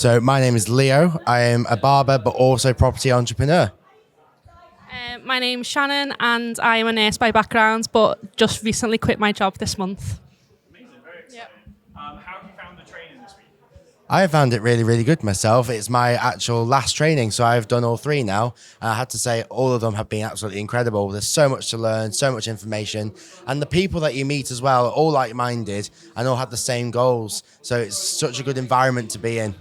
So my name is Leo. I am a barber, but also property entrepreneur. My name's Shannon and I am a nurse by background, but just recently quit my job this month. Amazing, very exciting. How have you found the training this week? I found it really, really good myself. It's my actual last training, so I've done all three now. And I had to say all of them have been absolutely incredible. There's so much to learn, so much information. And the people that you meet as well are all like-minded and all have the same goals. So it's such a good environment to be in.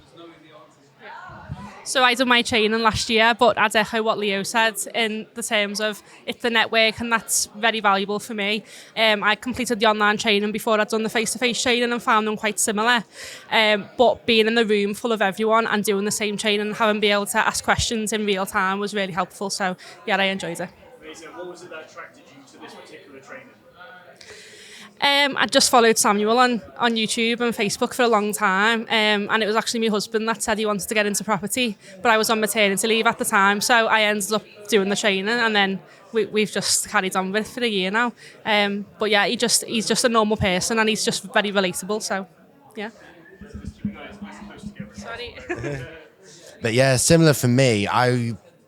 So I did my training last year, but I'd echo what Leo said in the terms of it's the network, and that's very valuable for me. I completed the online training before I'd done the face-to-face training and found them quite similar. But being in the room full of everyone and doing the same training and having been able to ask questions in real time was really helpful. So yeah, I enjoyed it. Amazing. What was it that attracted you to this particular training? I just followed Samuel on YouTube and Facebook for a long time, and it was actually my husband that said he wanted to get into property, but I was on maternity leave at the time, so I ended up doing the training, and then we've just carried on with it for a year now. But yeah, he's just a normal person, and he's just very relatable, so yeah. Sorry. But yeah, similar for me.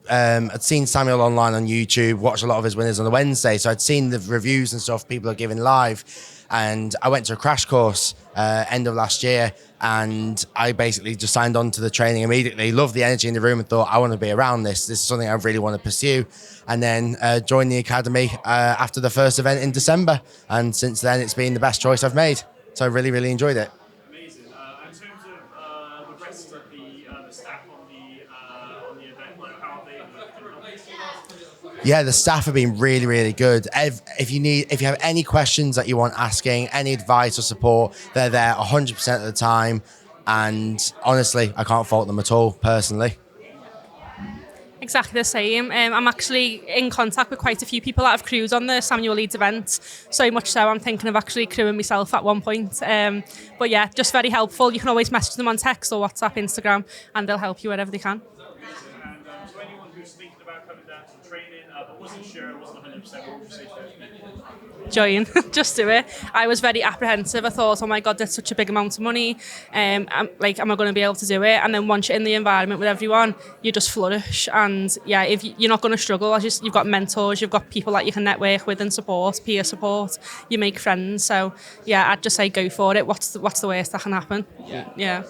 I'd seen Samuel online on YouTube, watched a lot of his winners on the Wednesday, so I'd seen the reviews and stuff people are giving live, and I went to a crash course end of last year, and I basically just signed on to the training immediately, loved the energy in the room and thought I want to be around this is something I really want to pursue, and then joined the academy after the first event in December, and since then it's been the best choice I've made, so I really, really enjoyed it. Amazing. In terms of the rest of the staff on the event, like how have they been? Yeah, the staff have been really, really good. If you have any questions that you want asking, any advice or support, they're there 100% of the time. And honestly, I can't fault them at all, personally. Exactly the same. I'm actually in contact with quite a few people that have crewed on the Samuel Leeds event, so much so I'm thinking of actually crewing myself at one point. But yeah, just very helpful. You can always message them on text or WhatsApp, Instagram, and they'll help you wherever they can. And to anyone who's thinking about coming down to training but wasn't sure, wasn't 100%, what would you say to them? Join, just do it. I was very apprehensive. I thought, oh my God, that's such a big amount of money. Am I going to be able to do it? And then once you're in the environment with everyone, you just flourish. And yeah, if you're not going to struggle, you've got mentors, you've got people that you can network with and support, peer support. You make friends. So yeah, I'd just say go for it. What's the worst that can happen? Yeah.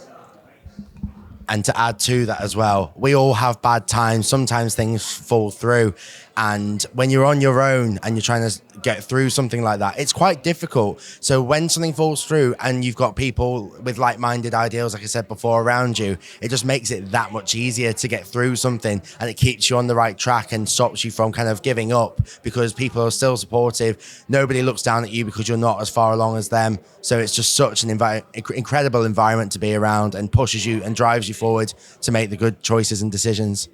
And to add to that as well, we all have bad times. Sometimes things fall through. And when you're on your own and you're trying to get through something like that, it's quite difficult. So when something falls through and you've got people with like-minded ideals, like I said before, around you, it just makes it that much easier to get through something, and it keeps you on the right track and stops you from kind of giving up because people are still supportive. Nobody looks down at you because you're not as far along as them. So it's just such an incredible environment to be around, and pushes you and drives you forward to make the good choices and decisions.